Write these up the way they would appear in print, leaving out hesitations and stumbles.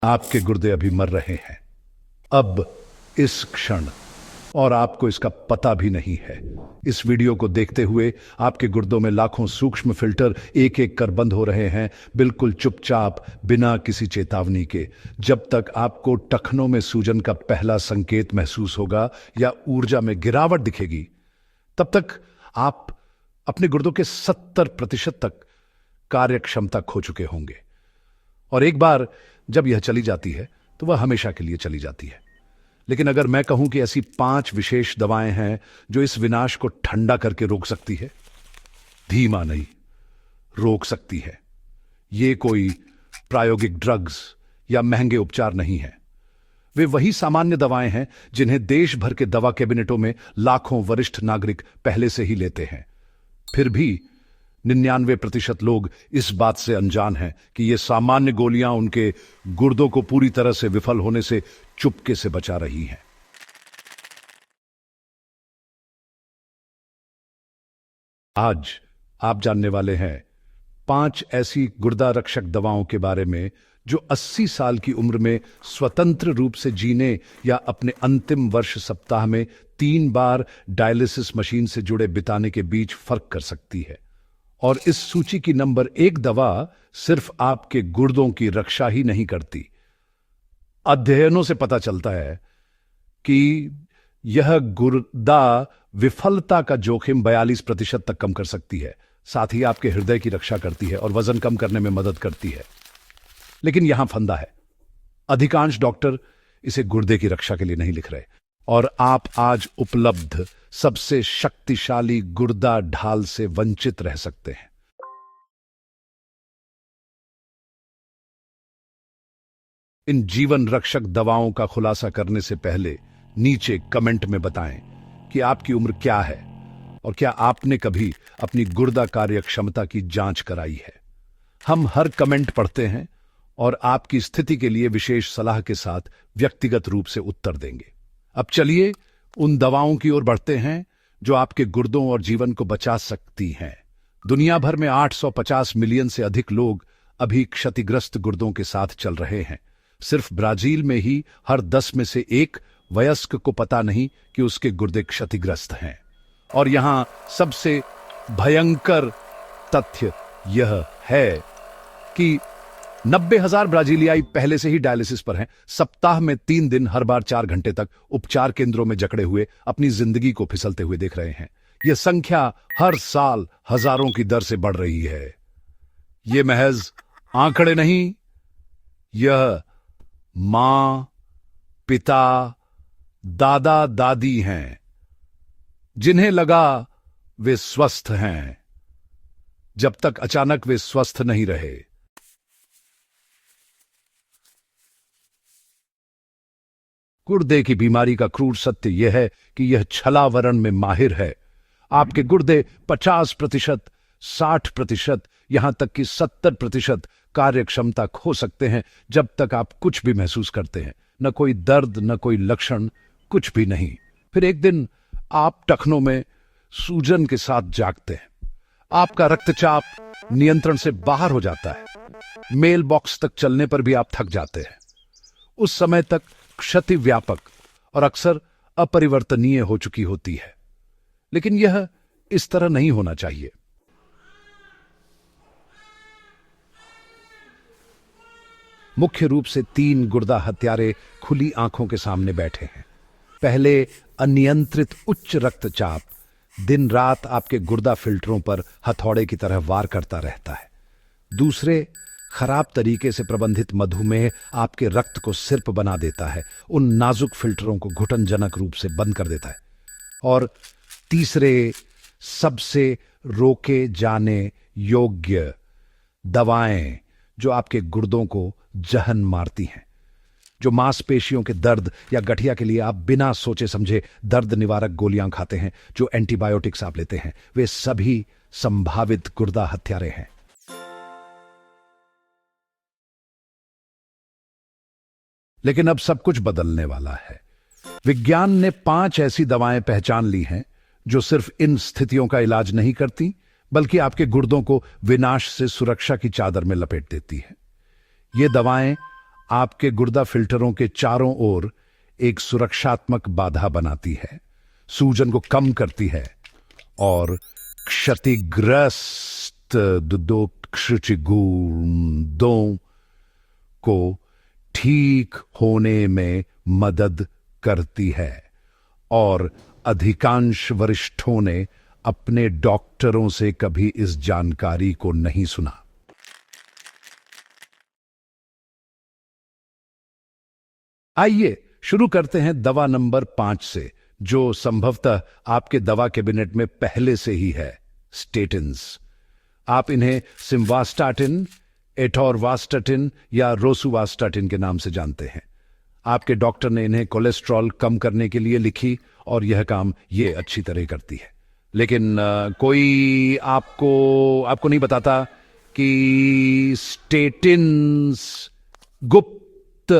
आपके गुर्दे अभी मर रहे हैं, अब इस क्षण, और आपको इसका पता भी नहीं है। इस वीडियो को देखते हुए आपके गुर्दों में लाखों सूक्ष्म फिल्टर एक एक कर बंद हो रहे हैं, बिल्कुल चुपचाप, बिना किसी चेतावनी के। जब तक आपको टखनों में सूजन का पहला संकेत महसूस होगा या ऊर्जा में गिरावट दिखेगी, तब तक आप अपने गुर्दों के 70% तक कार्य क्षमता खो चुके होंगे। और एक बार जब यह चली जाती है तो वह हमेशा के लिए चली जाती है। लेकिन अगर मैं कहूं कि ऐसी 5 विशेष दवाएं हैं जो इस विनाश को ठंडा करके रोक सकती है, धीमा नहीं, रोक सकती है। ये कोई प्रायोगिक ड्रग्स या महंगे उपचार नहीं है। वे वही सामान्य दवाएं हैं जिन्हें देश भर के दवा कैबिनेटों में लाखों वरिष्ठ नागरिक पहले से ही लेते हैं। फिर भी 99% लोग इस बात से अनजान हैं कि ये सामान्य गोलियां उनके गुर्दों को पूरी तरह से विफल होने से चुपके से बचा रही हैं। आज आप जानने वाले हैं 5 ऐसी गुर्दा रक्षक दवाओं के बारे में जो 80 साल की उम्र में स्वतंत्र रूप से जीने या अपने अंतिम वर्ष सप्ताह में 3 बार डायलिसिस मशीन से जुड़े बिताने के बीच फर्क कर सकती है। और इस सूची की नंबर 1 दवा सिर्फ आपके गुर्दों की रक्षा ही नहीं करती। अध्ययनों से पता चलता है कि यह गुर्दा विफलता का जोखिम 42% तक कम कर सकती है। साथ ही आपके हृदय की रक्षा करती है और वजन कम करने में मदद करती है। लेकिन यहां फंदा है, अधिकांश डॉक्टर इसे गुर्दे की रक्षा के लिए नहीं लिख रहे, और आप आज उपलब्ध सबसे शक्तिशाली गुर्दा ढाल से वंचित रह सकते हैं। इन जीवन रक्षक दवाओं का खुलासा करने से पहले नीचे कमेंट में बताएं कि आपकी उम्र क्या है और क्या आपने कभी अपनी गुर्दा कार्य क्षमता की जांच कराई है। हम हर कमेंट पढ़ते हैं और आपकी स्थिति के लिए विशेष सलाह के साथ व्यक्तिगत रूप से उत्तर देंगे। अब चलिए उन दवाओं की ओर बढ़ते हैं जो आपके गुर्दों और जीवन को बचा सकती हैं। दुनिया भर में 850 मिलियन से अधिक लोग अभी क्षतिग्रस्त गुर्दों के साथ चल रहे हैं। सिर्फ ब्राजील में ही हर 10 में से 1 वयस्क को पता नहीं कि उसके गुर्दे क्षतिग्रस्त हैं। और यहां सबसे भयंकर तथ्य यह है कि 90,000 ब्राजीलियाई पहले से ही डायलिसिस पर हैं। सप्ताह में 3 दिन, हर बार 4 घंटे तक उपचार केंद्रों में जकड़े हुए अपनी जिंदगी को फिसलते हुए देख रहे हैं। यह संख्या हर साल हजारों की दर से बढ़ रही है। ये महज आंकड़े नहीं, यह मां, पिता, दादा दादी हैं जिन्हें लगा वे स्वस्थ हैं, जब तक अचानक वे स्वस्थ नहीं रहे। गुर्दे की बीमारी का क्रूर सत्य यह है कि यह छलावरण में माहिर है। आपके गुर्दे 50%, 60%, यहां तक कि 70% कार्य क्षमता खो सकते हैं जब तक आप कुछ भी महसूस करते हैं। न कोई दर्द, न कोई लक्षण, कुछ भी नहीं। फिर एक दिन आप टखनों में सूजन के साथ जागते हैं। आपका रक्तचाप नियंत्रण से बाहर हो जाता है। मेल बॉक्स तक चलने पर भी आप थक जाते हैं। उस समय तक क्षति व्यापक और अक्सर अपरिवर्तनीय हो चुकी होती है। लेकिन यह इस तरह नहीं होना चाहिए। मुख्य रूप से 3 गुर्दा हत्यारे खुली आंखों के सामने बैठे हैं। पहले, अनियंत्रित उच्च रक्तचाप दिन रात आपके गुर्दा फिल्टरों पर हथौड़े की तरह वार करता रहता है। दूसरे, खराब तरीके से प्रबंधित मधुमेह आपके रक्त को सिर्प बना देता है, उन नाजुक फिल्टरों को घुटनजनक रूप से बंद कर देता है। और तीसरे, सबसे रोके जाने योग्य दवाएं जो आपके गुर्दों को जहन मारती हैं, जो मांसपेशियों के दर्द या गठिया के लिए आप बिना सोचे समझे दर्द निवारक गोलियां खाते हैं, जो एंटीबायोटिक्स आप लेते हैं, वे सभी संभावित गुर्दा हत्यारे हैं। लेकिन अब सब कुछ बदलने वाला है। विज्ञान ने 5 ऐसी दवाएं पहचान ली हैं जो सिर्फ इन स्थितियों का इलाज नहीं करती, बल्कि आपके गुर्दों को विनाश से सुरक्षा की चादर में लपेट देती हैं। ये दवाएं आपके गुर्दा फिल्टरों के चारों ओर एक सुरक्षात्मक बाधा बनाती है, सूजन को कम करती है और क्षतिग्रस्त गुर्दों को ठीक होने में मदद करती है। और अधिकांश वरिष्ठों ने अपने डॉक्टरों से कभी इस जानकारी को नहीं सुना। आइए शुरू करते हैं दवा नंबर 5 से, जो संभवतः आपके दवा कैबिनेट में पहले से ही है, स्टेटिन्स। आप इन्हें सिम्वास्टाटिन, एटोरवास्टाटिन या रोसुवास्टाटिन के नाम से जानते हैं। आपके डॉक्टर ने इन्हें कोलेस्ट्रॉल कम करने के लिए लिखी और यह काम ये अच्छी तरह करती है। लेकिन कोई आपको नहीं बताता कि स्टेटिन्स गुप्त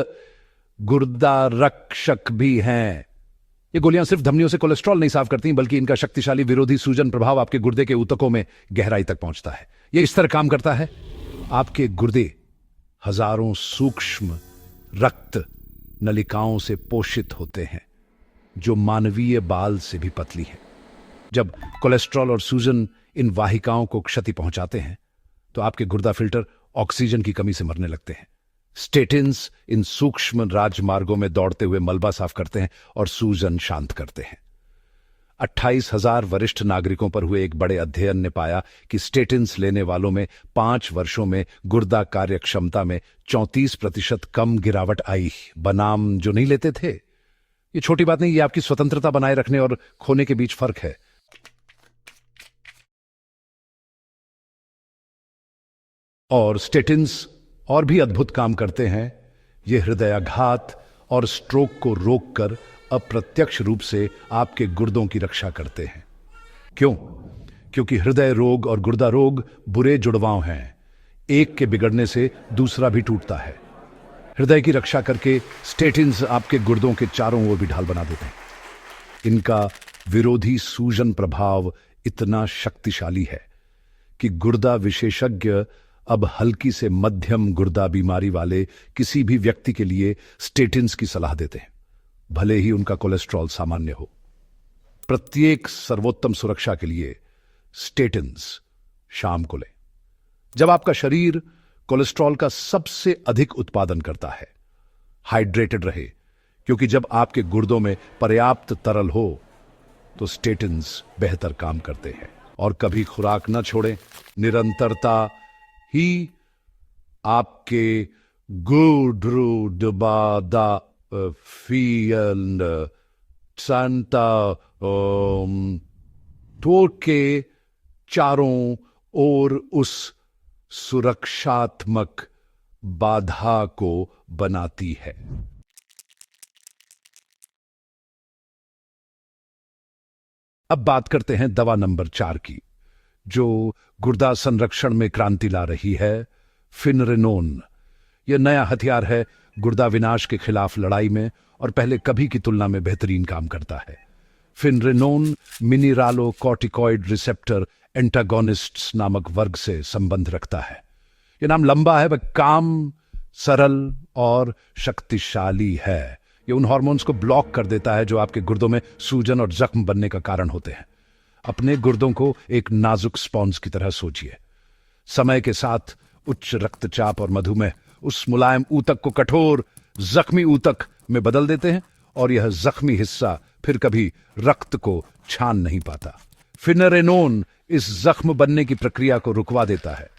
गुर्दा रक्षक भी हैं। ये गोलियां सिर्फ धमनियों से कोलेस्ट्रॉल नहीं साफ करती, बल्कि इनका शक्तिशाली विरोधी सूजन प्रभाव आपके गुर्दे के ऊतकों में गहराई तक पहुंचता है। ये इस तरह काम करता है, आपके गुर्दे हजारों सूक्ष्म रक्त नलिकाओं से पोषित होते हैं, जो मानवीय बाल से भी पतली हैं। जब कोलेस्ट्रॉल और सूजन इन वाहिकाओं को क्षति पहुंचाते हैं, तो आपके गुर्दा फिल्टर ऑक्सीजन की कमी से मरने लगते हैं। स्टेटिन्स इन सूक्ष्म राजमार्गों में दौड़ते हुए मलबा साफ करते हैं और सूजन शांत करते हैं। 28,000 वरिष्ठ नागरिकों पर हुए एक बड़े अध्ययन ने पाया कि स्टेटिन्स लेने वालों में 5 वर्षों में गुर्दा कार्य क्षमता में 34% कम गिरावट आई, बनाम जो नहीं लेते थे। ये छोटी बात नहीं, ये आपकी स्वतंत्रता बनाए रखने और खोने के बीच फर्क है। और स्टेटिन्स और भी अद्भुत काम करते हैं। ये हृदयाघात और स्ट्रोक को रोककर अप्रत्यक्ष रूप से आपके गुर्दों की रक्षा करते हैं। क्यों? क्योंकि हृदय रोग और गुर्दा रोग बुरे जुड़वांव हैं। एक के बिगड़ने से दूसरा भी टूटता है। हृदय की रक्षा करके स्टेटिन्स आपके गुर्दों के चारों ओर भी ढाल बना देते हैं। इनका विरोधी सूजन प्रभाव इतना शक्तिशाली है कि गुर्दा विशेषज्ञ अब हल्की से मध्यम गुर्दा बीमारी वाले किसी भी व्यक्ति के लिए स्टेटिन्स की सलाह देते हैं, भले ही उनका कोलेस्ट्रॉल सामान्य हो। प्रत्येक सर्वोत्तम सुरक्षा के लिए स्टेटिन्स शाम को लें, जब आपका शरीर कोलेस्ट्रॉल का सबसे अधिक उत्पादन करता है। हाइड्रेटेड रहे, क्योंकि जब आपके गुर्दों में पर्याप्त तरल हो तो स्टेटिन्स बेहतर काम करते हैं। और कभी खुराक न छोड़ें, निरंतरता ही आपके गुर्दा फील संता तोड़ के चारों ओर उस सुरक्षात्मक बाधा को बनाती है। अब बात करते हैं दवा नंबर 4 की, जो गुर्दा संरक्षण में क्रांति ला रही है, फिनरेनोन। यह नया हथियार है गुर्दा विनाश के खिलाफ लड़ाई में, और पहले कभी की तुलना में बेहतरीन काम करता है। फिनरेनोन मिनिरालोकॉर्टिकॉइड रिसेप्टर एंटागोनिस्ट्स नामक वर्ग से संबंध रखता है। यह नाम लंबा है, वह काम, सरल और शक्तिशाली है। यह उन हार्मोन्स को ब्लॉक कर देता है जो आपके गुर्दों में सूजन और जख्म बनने का कारण होते हैं। अपने गुर्दों को एक नाजुक स्पॉन्ज की तरह सोचिए। समय के साथ उच्च रक्तचाप और मधुमेह उस मुलायम ऊतक को कठोर जख्मी ऊतक में बदल देते हैं, और यह जख्मी हिस्सा फिर कभी रक्त को छान नहीं पाता। फिनरेनोन इस जख्म बनने की प्रक्रिया को रुकवा देता है।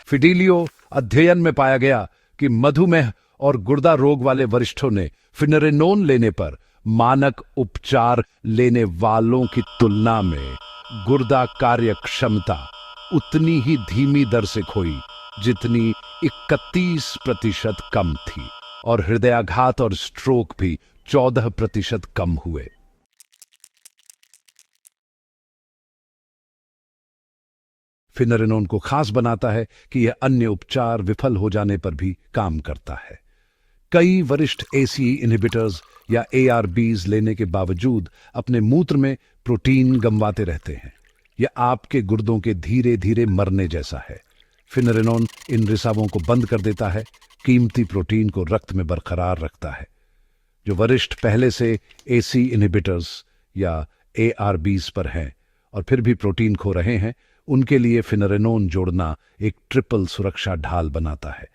फिडिलियो अध्ययन में पाया गया कि मधुमेह और गुर्दा रोग वाले वरिष्ठों ने फिनरेनोन लेने पर मानक उपचार लेने वालों की तुलना में गुर्दा कार्य क्षमता उतनी ही धीमी दर से खोई जितनी 31% कम थी, और हृदयाघात और स्ट्रोक भी 14% कम हुए। फिनरेनोन को खास बनाता है कि यह अन्य उपचार विफल हो जाने पर भी काम करता है। कई वरिष्ठ एसी इनहिबिटर्स या ARBs लेने के बावजूद अपने मूत्र में प्रोटीन गंवाते रहते हैं। यह आपके गुर्दों के धीरे धीरे मरने जैसा है। फिनरेनोन इन रिसावों को बंद कर देता है, कीमती प्रोटीन को रक्त में बरकरार रखता है। जो वरिष्ठ पहले से एसी इनहिबिटर्स या एआरबीज पर हैं और फिर भी प्रोटीन खो रहे हैं, उनके लिए फिनरेनोन जोड़ना एक ट्रिपल सुरक्षा ढाल बनाता है।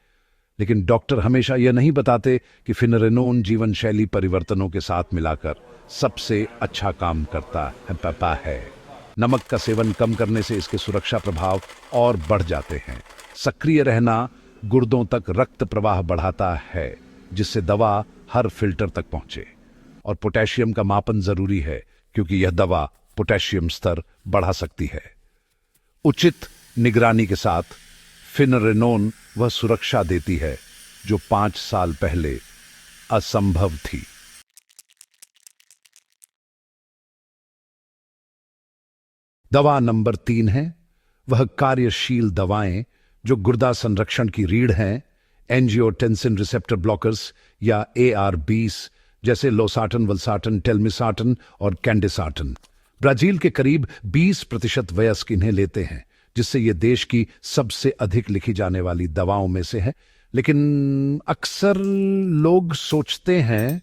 लेकिन डॉक्टर हमेशा यह नहीं बताते कि फिनरेनोन जीवन शैली परिवर्तनों के साथ मिलाकर सबसे अच्छा काम करता है। पापा है नमक का सेवन कम करने से इसके सुरक्षा प्रभाव और बढ़ जाते हैं। सक्रिय रहना गुर्दों तक रक्त प्रवाह बढ़ाता है, जिससे दवा हर फिल्टर तक पहुंचे। और पोटेशियम का मापन जरूरी है, क्योंकि यह दवा पोटेशियम स्तर बढ़ा सकती है। उचित निगरानी के साथ फिनरेनोन वह सुरक्षा देती है जो 5 साल पहले असंभव थी। दवा नंबर 3 है वह कार्यशील दवाएं जो गुर्दा संरक्षण की रीढ़ हैं, एंजियोटेंसिन रिसेप्टर ब्लॉकर्स या एआरबीस, जैसे लोसाटन, वल्साटन, टेलमिसाटन और कैंडिसाटन। ब्राजील के करीब 20% वयस्क इन्हें लेते हैं, जिससे यह देश की सबसे अधिक लिखी जाने वाली दवाओं में से है। लेकिन अक्सर लोग सोचते हैं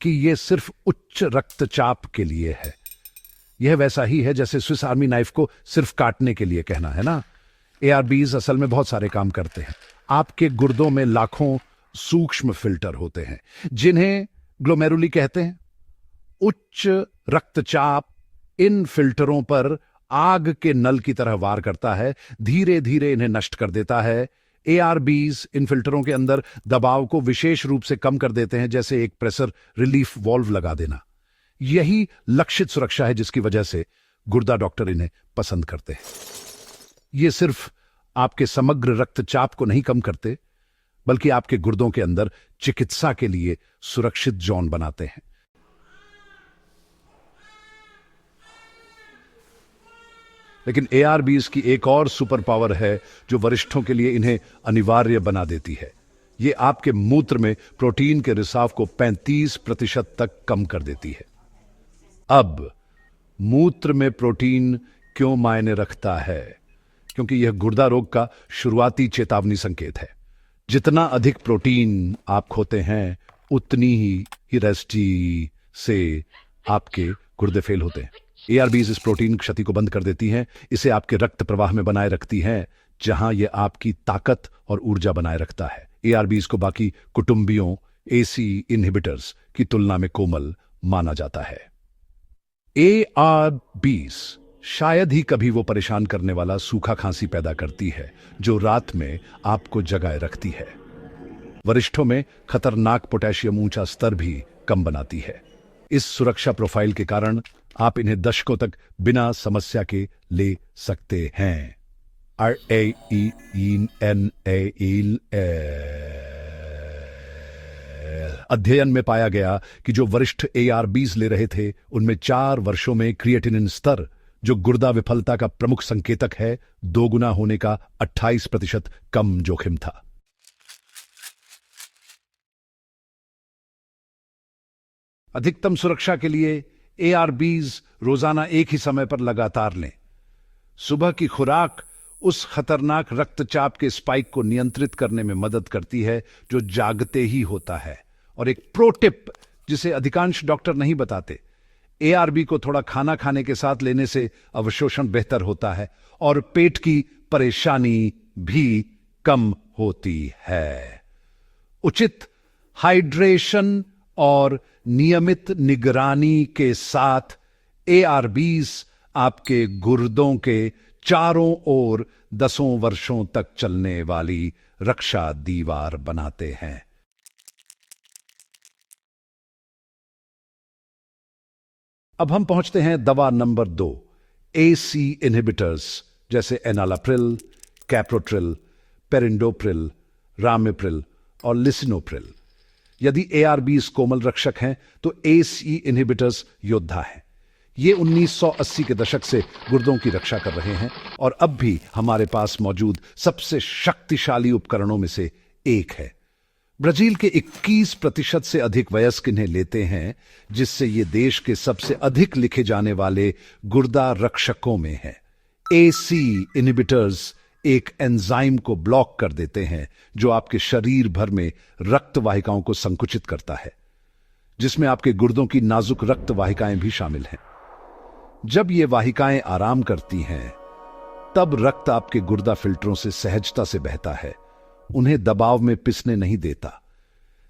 कि यह सिर्फ उच्च रक्तचाप के लिए है। यह वैसा ही है जैसे स्विस आर्मी नाइफ को सिर्फ काटने के लिए कहना है ना। एआरबीज असल में बहुत सारे काम करते हैं। आपके गुर्दों में लाखों सूक्ष्म फिल्टर होते हैं, जिन्हें ग्लोमेरुली कहते हैं। उच्च रक्तचाप इन फिल्टरों पर आग के नल की तरह वार करता है, धीरे धीरे इन्हें नष्ट कर देता है। एआरबीज इन फिल्टरों के अंदर दबाव को विशेष रूप से कम कर देते हैं, जैसे एक प्रेशर रिलीफ वाल्व लगा देना। यही लक्षित सुरक्षा है जिसकी वजह से गुर्दा डॉक्टर इन्हें पसंद करते हैं। ये सिर्फ आपके समग्र रक्तचाप को नहीं कम करते, बल्कि आपके गुर्दों के अंदर चिकित्सा के लिए सुरक्षित जोन बनाते हैं। लेकिन एआरबीज की एक और सुपर पावर है जो वरिष्ठों के लिए इन्हें अनिवार्य बना देती है। ये आपके मूत्र में प्रोटीन के रिसाव को 35% तक कम कर देती है। अब मूत्र में प्रोटीन क्यों मायने रखता है? क्योंकि यह गुर्दा रोग का शुरुआती चेतावनी संकेत है। जितना अधिक प्रोटीन आप खोते हैं, उतनी ही रेस्टी से आपके गुर्दे फेल होते हैं। एआरबीज इस प्रोटीन क्षति को बंद कर देती हैं, इसे आपके रक्त प्रवाह में बनाए रखती हैं, जहां यह आपकी ताकत और ऊर्जा बनाए रखता है। एआरबीज को बाकी कुटुंबियों एसी इनहिबिटर्स की तुलना में कोमल माना जाता है। एआरबीज शायद ही कभी वो परेशान करने वाला सूखा खांसी पैदा करती है जो रात में आपको जगाए रखती है। वरिष्ठों में खतरनाक पोटेशियम ऊंचा स्तर भी कम बनाती है। इस सुरक्षा प्रोफाइल के कारण आप इन्हें दशकों तक बिना समस्या के ले सकते हैं। अध्ययन में पाया गया कि जो वरिष्ठ एआरबीज ले रहे थे, उनमें 4 वर्षों में क्रिएटिनिन स्तर, जो गुर्दा विफलता का प्रमुख संकेतक है, 2 गुना होने का 28% कम जोखिम था। अधिकतम सुरक्षा के लिए एआरबीज रोजाना एक ही समय पर लगातार लें। सुबह की खुराक उस खतरनाक रक्तचाप के स्पाइक को नियंत्रित करने में मदद करती है जो जागते ही होता है। और एक प्रो टिप जिसे अधिकांश डॉक्टर नहीं बताते, एआरबी को थोड़ा खाना खाने के साथ लेने से अवशोषण बेहतर होता है और पेट की परेशानी भी कम होती है। उचित हाइड्रेशन और नियमित निगरानी के साथ एआरबीज आपके गुर्दों के चारों ओर 10 वर्षों तक चलने वाली रक्षा दीवार बनाते हैं। अब हम पहुंचते हैं दवा नंबर 2, एसी इनहिबिटर्स, जैसे एनालाप्रिल, कैप्रोट्रिल, पेरिंडोप्रिल, रामिप्रिल और लिसिनोप्रिल। यदि एआरबीज कोमल रक्षक हैं, तो एसी इनहिबिटर्स योद्धा हैं। ये 1980 के दशक से गुर्दों की रक्षा कर रहे हैं और अब भी हमारे पास मौजूद सबसे शक्तिशाली उपकरणों में से एक है। ब्राजील के 21% से अधिक वयस्क इन्हें लेते हैं, जिससे ये देश के सबसे अधिक लिखे जाने वाले गुर्दा रक्षकों में है। एसी इनहिबिटर्स एक एंजाइम को ब्लॉक कर देते हैं जो आपके शरीर भर में रक्त वाहिकाओं को संकुचित करता है, जिसमें आपके गुर्दों की नाजुक रक्त वाहिकाएं भी शामिल हैं। जब ये वाहिकाएं आराम करती हैं, तब रक्त आपके गुर्दा फिल्टरों से सहजता से बहता है, उन्हें दबाव में पिसने नहीं देता।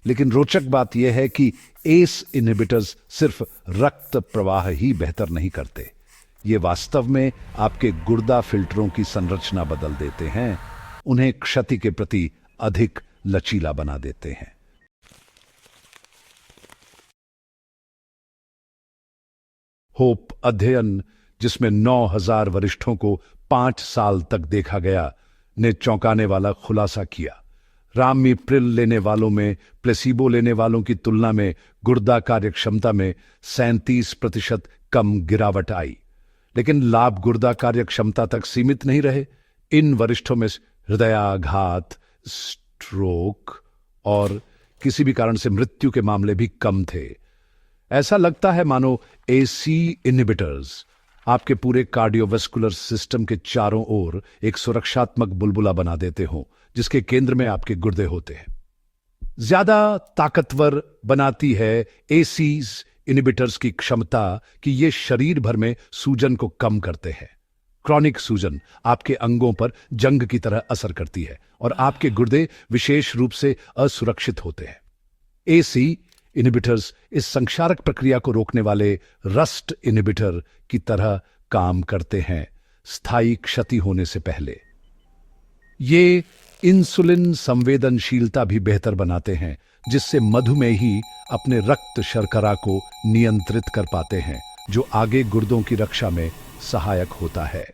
लेकिन रोचक बात यह है कि एस इनहिबिटर्स सिर्फ रक्त प्रवाह ही बेहतर नहीं करते, ये वास्तव में आपके गुर्दा फिल्टरों की संरचना बदल देते हैं, उन्हें क्षति के प्रति अधिक लचीला बना देते हैं। होप अध्ययन, जिसमें 9,000 वरिष्ठों को 5 साल तक देखा गया, ने चौंकाने वाला खुलासा किया। रामिप्रिल लेने वालों में प्लेसिबो लेने वालों की तुलना में गुर्दा कार्यक्षमता में 37% कम गिरावट आई। लेकिन लाभ गुर्दा कार्यक्षमता तक सीमित नहीं रहे। इन वरिष्ठों में हृदयाघात, स्ट्रोक और किसी भी कारण से मृत्यु के मामले भी कम थे। ऐसा लगता है मानो एसी इनहिबिटर्स आपके पूरे कार्डियोवास्कुलर सिस्टम के चारों ओर एक सुरक्षात्मक बुलबुला बना देते हों, जिसके केंद्र में आपके गुर्दे होते हैं। ज्यादा ताकतवर बनाती है एसीज इनहिबिटर्स की क्षमता कि ये शरीर भर में सूजन को कम करते हैं। क्रॉनिक सूजन आपके अंगों पर जंग की तरह असर करती है और आपके गुर्दे विशेष रूप से असुरक्षित होते हैं। एसी इनहिबिटर्स इस संक्षारक प्रक्रिया को रोकने वाले रस्ट इनहिबिटर की तरह काम करते हैं, स्थायी क्षति होने से पहले। ये इंसुलिन संवेदनशीलता भी बेहतर बनाते हैं, जिससे मधुमेही अपने रक्त शर्करा को नियंत्रित कर पाते हैं, जो आगे गुर्दों की रक्षा में सहायक होता है।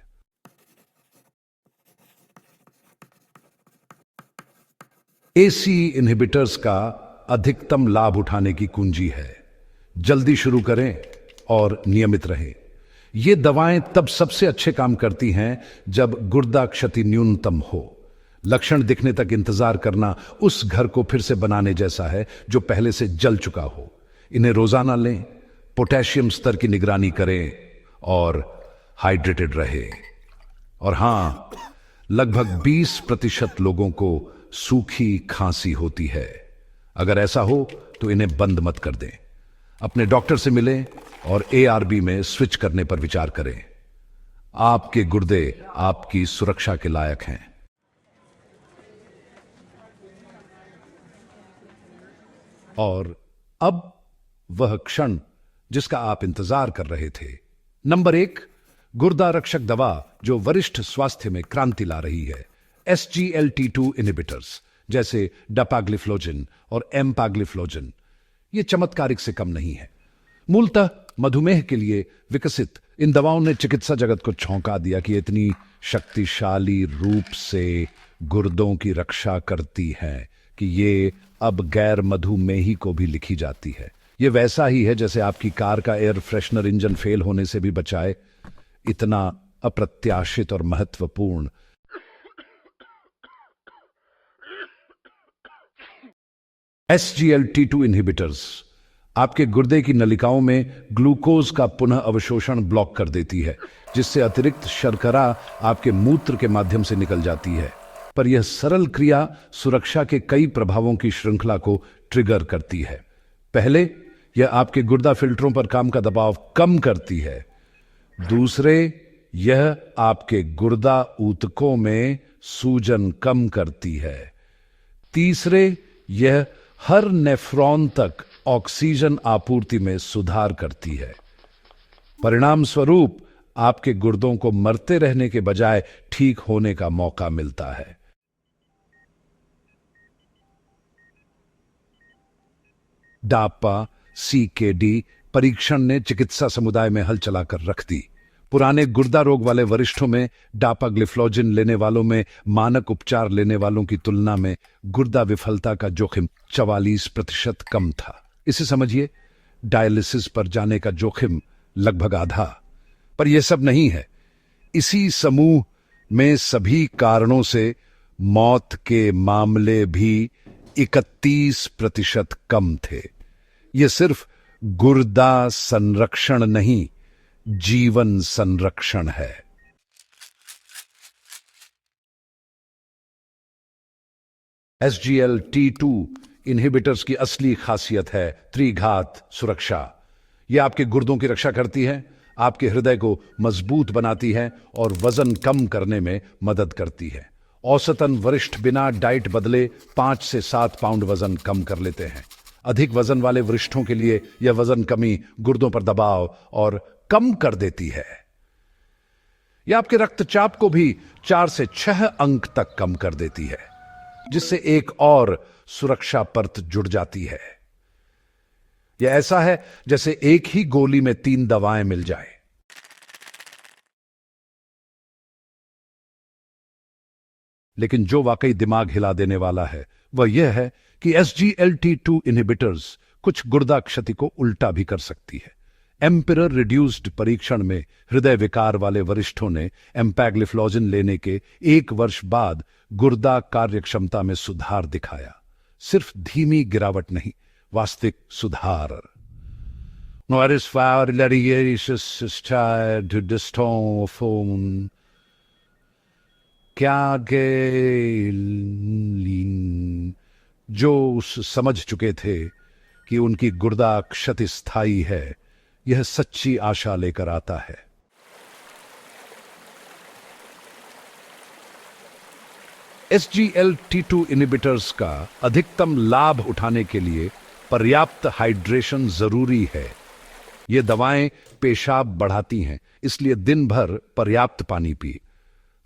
एसी इनहिबिटर्स का अधिकतम लाभ उठाने की कुंजी है जल्दी शुरू करें और नियमित रहें। ये दवाएं तब सबसे अच्छे काम करती हैं जब गुर्दा क्षति न्यूनतम हो। लक्षण दिखने तक इंतजार करना उस घर को फिर से बनाने जैसा है जो पहले से जल चुका हो। इन्हें रोजाना लें, पोटेशियम स्तर की निगरानी करें और हाइड्रेटेड रहे। और हां, लगभग 20% लोगों को सूखी खांसी होती है। अगर ऐसा हो तो इन्हें बंद मत कर दें। अपने डॉक्टर से मिलें और एआरबी में स्विच करने पर विचार करें। आपके गुर्दे आपकी सुरक्षा के लायक हैं। और अब वह क्षण जिसका आप इंतजार कर रहे थे। नंबर 1, गुर्दा रक्षक दवा जो वरिष्ठ स्वास्थ्य में क्रांति ला रही है। SGLT2 इनहिबिटर्स जैसे डापाग्लिफ्लोजिन और एम्पाग्लिफ्लोजिन। ये चमत्कारिक से कम नहीं है। मूलतः मधुमेह के लिए विकसित इन दवाओं ने चिकित्सा जगत को चौंका दिया कि इतनी शक्तिशाली रूप से गुर्दों की रक्षा करती हैं कि ये अब गैर मधुमेही को भी लिखी जाती है। ये वैसा ही है जैसे आपकी कार का एयर फ्रेशनर इंजन फेल होने से भी बचाए। इतना अप्रत्याशित और महत्वपूर्ण। SGLT2 इनहिबिटर्स आपके गुर्दे की नलिकाओं में ग्लूकोज का पुनः अवशोषण ब्लॉक कर देती है, जिससे अतिरिक्त शर्करा आपके मूत्र के माध्यम से निकल जाती है। पर यह सरल क्रिया सुरक्षा के कई प्रभावों की श्रृंखला को ट्रिगर करती है। पहले, यह आपके गुर्दा फिल्टरों पर काम का दबाव कम करती है। दूसरे, यह आपके गुर्दा ऊतकों में सूजन कम करती है। तीसरे, यह हर नेफ्रॉन तक ऑक्सीजन आपूर्ति में सुधार करती है। परिणाम स्वरूप आपके गुर्दों को मरते रहने के बजाय ठीक होने का मौका मिलता है। डापा CKD परीक्षण ने चिकित्सा समुदाय में हल चलाकर रख दी। पुराने गुर्दा रोग वाले वरिष्ठों में डापाग्लिफ्लोजिन लेने वालों में मानक उपचार लेने वालों की तुलना में गुर्दा विफलता का जोखिम 44% कम था। इसे समझिए, डायलिसिस पर जाने का जोखिम लगभग आधा। पर यह सब नहीं है। इसी समूह में सभी कारणों से मौत के मामले भी 31% कम थे। यह सिर्फ गुर्दा संरक्षण नहीं, जीवन संरक्षण है। SGLT2 इनहिबिटर्स की असली खासियत है त्रिघात सुरक्षा। यह आपके गुर्दों की रक्षा करती है, आपके हृदय को मजबूत बनाती है और वजन कम करने में मदद करती है। औसतन वरिष्ठ बिना डाइट बदले 5 से 7 पाउंड वजन कम कर लेते हैं। अधिक वजन वाले वरिष्ठों के लिए यह वजन कमी गुर्दों पर दबाव और कम कर देती है। यह आपके रक्तचाप को भी 4 से 6 अंक तक कम कर देती है, जिससे एक और सुरक्षा परत जुड़ जाती है। यह ऐसा है जैसे एक ही गोली में 3 दवाएं मिल जाए। लेकिन जो वाकई दिमाग हिला देने वाला है वह यह है कि SGLT2 इनहिबिटर्स कुछ गुर्दा क्षति को उल्टा भी कर सकती है। एम्पिरर रिड्यूस्ड परीक्षण में हृदय विकार वाले वरिष्ठों ने एम्पैग्लिफ्लॉजिन लेने के 1 वर्ष बाद गुर्दा कार्यक्षमता में सुधार दिखाया। सिर्फ धीमी गिरावट नहीं, वास्तविक सुधार। क्या जो समझ चुके थे कि उनकी गुर्दा क्षति स्थायी है, यह सच्ची आशा लेकर आता है। SGLT2 इनहिबिटर्स का अधिकतम लाभ उठाने के लिए पर्याप्त हाइड्रेशन जरूरी है। ये दवाएं पेशाब बढ़ाती हैं, इसलिए दिन भर पर्याप्त पानी पिए।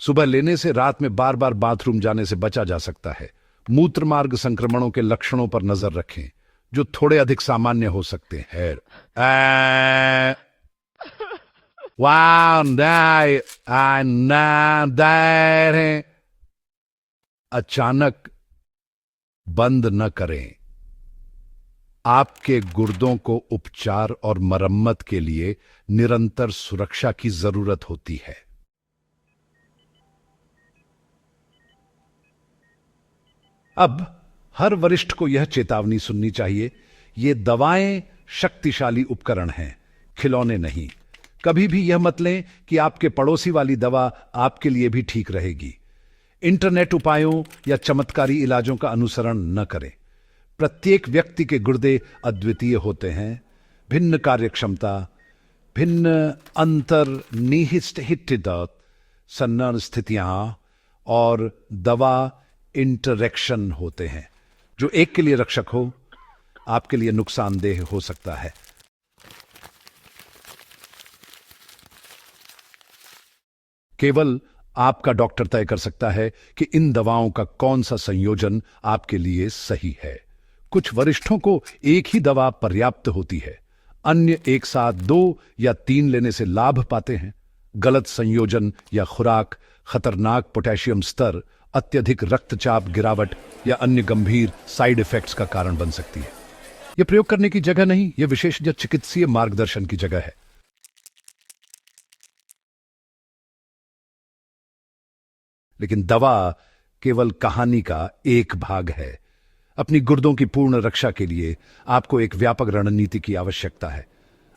सुबह लेने से रात में बार बार बाथरूम जाने से बचा जा सकता है। मूत्र मार्ग संक्रमणों के लक्षणों पर नजर रखें, जो थोड़े अधिक सामान्य हो सकते हैं। अचानक बंद न करें। आपके गुर्दों को उपचार और मरम्मत के लिए निरंतर सुरक्षा की जरूरत होती है। अब हर वरिष्ठ को यह चेतावनी सुननी चाहिए, ये दवाएं शक्तिशाली उपकरण हैं, खिलौने नहीं। कभी भी यह मत लें कि आपके पड़ोसी वाली दवा आपके लिए भी ठीक रहेगी। इंटरनेट उपायों या चमत्कारी इलाजों का अनुसरण न करें। प्रत्येक व्यक्ति के गुर्दे अद्वितीय होते हैं, भिन्न कार्यक्षमता, भिन्न अंतर्निहित सन्नन स्थितियां और दवा इंटरेक्शन होते हैं। जो एक के लिए रक्षक हो, आपके लिए नुकसानदेह हो सकता है। केवल आपका डॉक्टर तय कर सकता है कि इन दवाओं का कौन सा संयोजन आपके लिए सही है। कुछ वरिष्ठों को एक ही दवा पर्याप्त होती है, अन्य एक साथ 2 या 3 लेने से लाभ पाते हैं। गलत संयोजन या खुराक खतरनाक पोटेशियम स्तर, अत्यधिक रक्तचाप गिरावट या अन्य गंभीर साइड इफेक्ट्स का कारण बन सकती है। यह प्रयोग करने की जगह नहीं, यह विशेषज्ञ चिकित्सीय मार्गदर्शन की जगह है। लेकिन दवा केवल कहानी का एक भाग है। अपनी गुर्दों की पूर्ण रक्षा के लिए आपको एक व्यापक रणनीति की आवश्यकता है।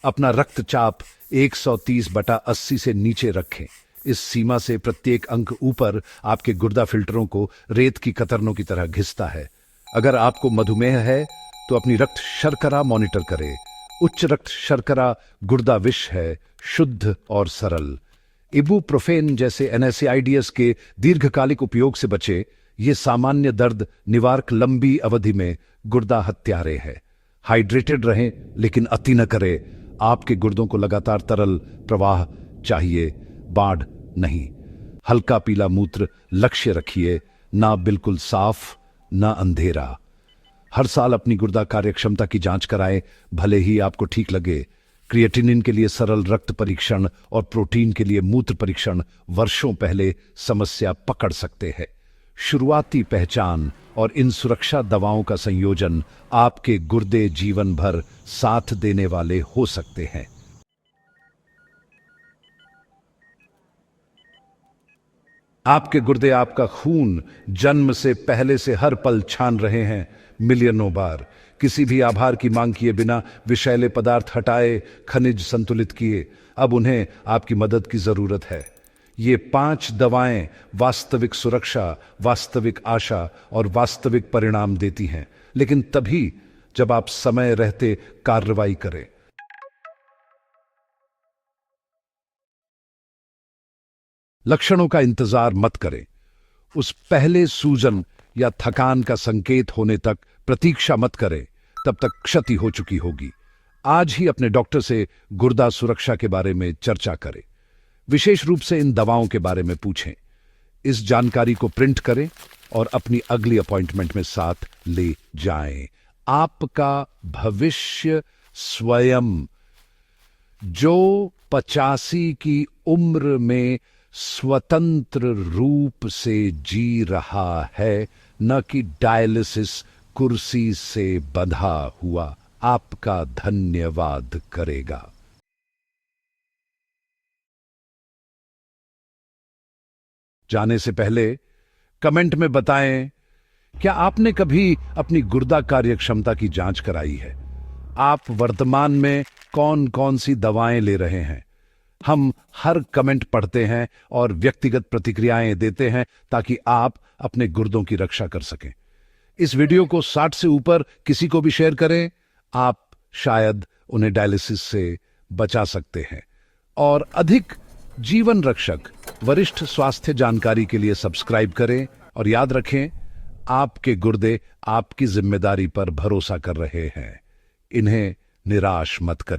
अपना रक्तचाप 130/80 से नीचे रखें। इस सीमा से प्रत्येक अंक ऊपर आपके गुर्दा फिल्टरों को रेत की कतरनों की तरह घिसता है। अगर आपको मधुमेह है तो अपनी रक्त शर्करा मॉनिटर करें। उच्च रक्त शर्करा गुर्दा विष है, शुद्ध और सरल। इबुप्रोफेन जैसे NSAIDs के दीर्घकालिक उपयोग से बचे। ये सामान्य दर्द निवारक लंबी अवधि में गुर्दा हत्यारे है। हाइड्रेटेड रहें, लेकिन अति न करें। आपके गुर्दों को लगातार तरल प्रवाह चाहिए, बाढ़ नहीं। हल्का पीला मूत्र लक्ष्य रखिए, ना बिल्कुल साफ ना अंधेरा। हर साल अपनी गुर्दा कार्यक्षमता की जांच कराएं, भले ही आपको ठीक लगे। क्रिएटिनिन के लिए सरल रक्त परीक्षण और प्रोटीन के लिए मूत्र परीक्षण वर्षों पहले समस्या पकड़ सकते हैं। शुरुआती पहचान और इन सुरक्षा दवाओं का संयोजन आपके गुर्दे जीवन भर साथ देने वाले हो सकते हैं। आपके गुर्दे आपका खून जन्म से पहले से हर पल छान रहे हैं, मिलियनों बार। किसी भी आभार की मांग किए बिना विषैले पदार्थ हटाए, खनिज संतुलित किए। अब उन्हें आपकी मदद की जरूरत है। ये 5 दवाएं वास्तविक सुरक्षा, वास्तविक आशा और वास्तविक परिणाम देती हैं, लेकिन तभी जब आप समय रहते कार्रवाई करें। लक्षणों का इंतजार मत करें। उस पहले सूजन या थकान का संकेत होने तक प्रतीक्षा मत करें, तब तक क्षति हो चुकी होगी। आज ही अपने डॉक्टर से गुर्दा सुरक्षा के बारे में चर्चा करें। विशेष रूप से इन दवाओं के बारे में पूछें। इस जानकारी को प्रिंट करें और अपनी अगली अपॉइंटमेंट में साथ ले जाएं। आपका भविष्य स्वयं, जो 85 की उम्र में स्वतंत्र रूप से जी रहा है, न कि डायलिसिस कुर्सी से बंधा हुआ, आपका धन्यवाद करेगा। जाने से पहले कमेंट में बताएं, क्या आपने कभी अपनी गुर्दा कार्यक्षमता की जांच कराई है? आप वर्तमान में कौन कौन सी दवाएं ले रहे हैं? हम हर कमेंट पढ़ते हैं और व्यक्तिगत प्रतिक्रियाएं देते हैं ताकि आप अपने गुर्दों की रक्षा कर सकें। इस वीडियो को 60 से ऊपर किसी को भी शेयर करें, आप शायद उन्हें डायलिसिस से बचा सकते हैं। और अधिक जीवन रक्षक वरिष्ठ स्वास्थ्य जानकारी के लिए सब्सक्राइब करें और याद रखें, आपके गुर्दे आपकी जिम्मेदारी पर भरोसा कर रहे हैं। इन्हें निराश मत करें।